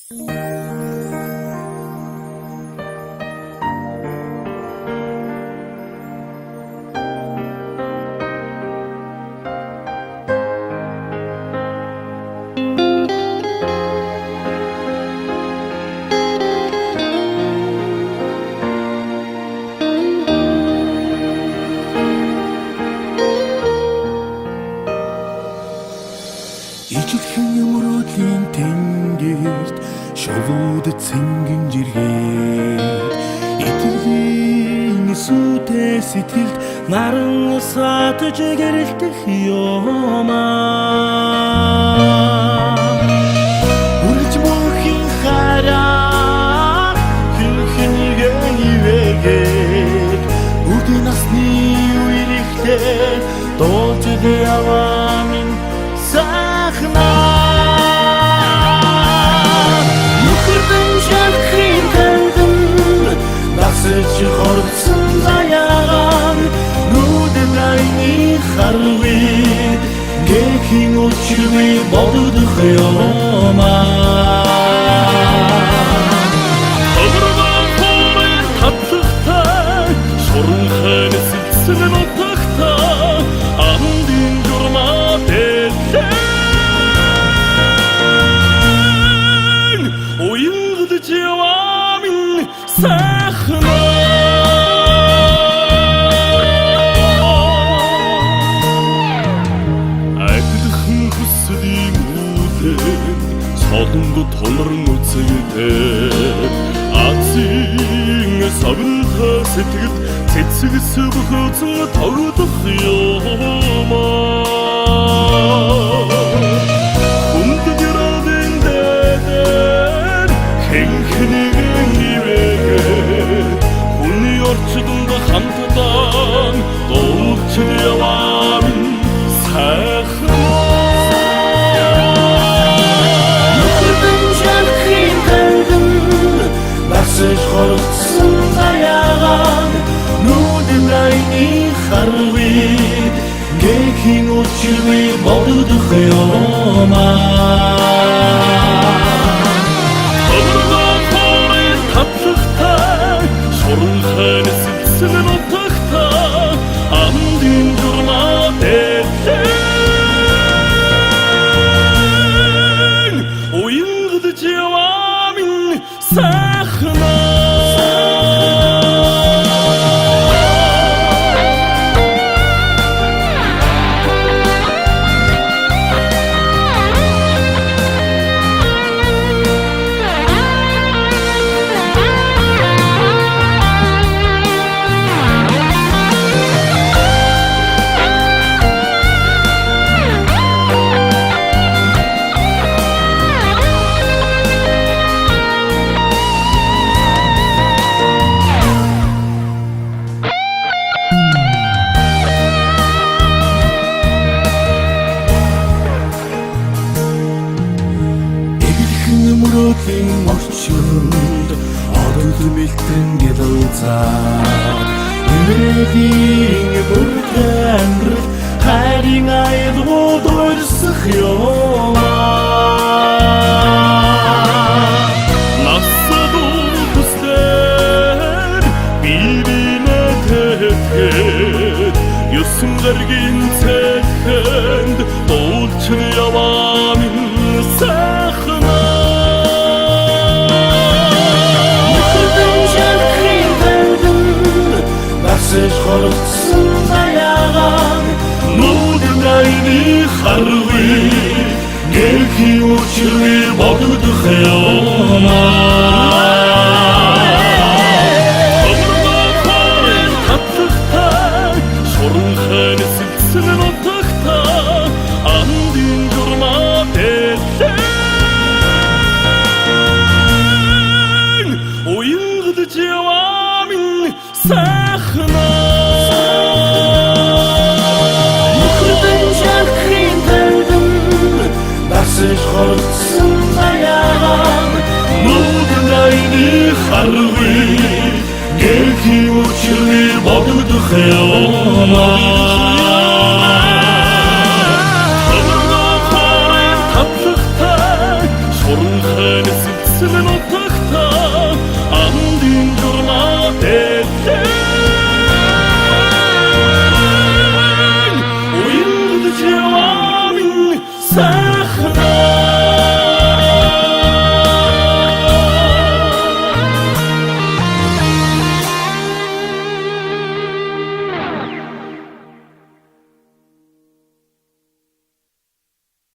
Ижлхэн мөрөөдлийн тэнгэрт шовууд цэнгэн жиргээд итгэлийн сүтэ сэтгэлд наран сатж гэрэлтэх ёмаа үрж мөнхийн хараа хинхэнийгэн ивэгээд үдийн насны үерихтэй дуулж яваа минь Нүхэрдэн шалхын тайдан Насэж хорцсон заяан Нүдэн айны харвид Гэхийн учрыг бодох ёмаа Хаврван хорын татлахтай Шорон хайн сэлцэн нотахтай Амдын журмаа Айдхан хүсдэг үдэн солонгот тонорн үцэгтэй Азийн савнтай сэтгэл цэцгс бөхөцөн тогдох ёмаа Хүнд гэрэлэн дээр хэнхэнийгэн ивэгээд Хүний орчинд хамтдаа дуулж яваа минь сайхан Нүхэрдэн шалхын тайдан Насэж хорцсон заяан Нүдэн айны харвид Гэхийн учрыг бодох ёмаа Шорон хайн сэлцэн нотахтай Амдын журмаа дэлэн Уянгадж яваа минь сайхнаа Мөрөөдлийн орчинд одод бэлтэн гэлцаа Ирээдийн бүрдээ амьдрал хайрын айлгууд өрсөх ёмаа Насад үхсээр бивинэ тэтгэд Ёсон гаргийн цэхэнд дуулж яваа минь сайхнаа Насэж хорцсон заяан Нүдэн айны харвид Гэхийн учрыг бодох ёмаа Хаврван хорын татлахтай Шорон хайн сэлцэн нотахтай Амдын журмаа дэлэн Уянгадж яваа минь сайхнаа Нүхэрдэн шалхын тайдан Насэж хорцсон заяан Нүдэн айны харвид Гэхийн учрыг бодох ёмаа Хаврван хорын татлахтай Шорон хайн сэлцэн sen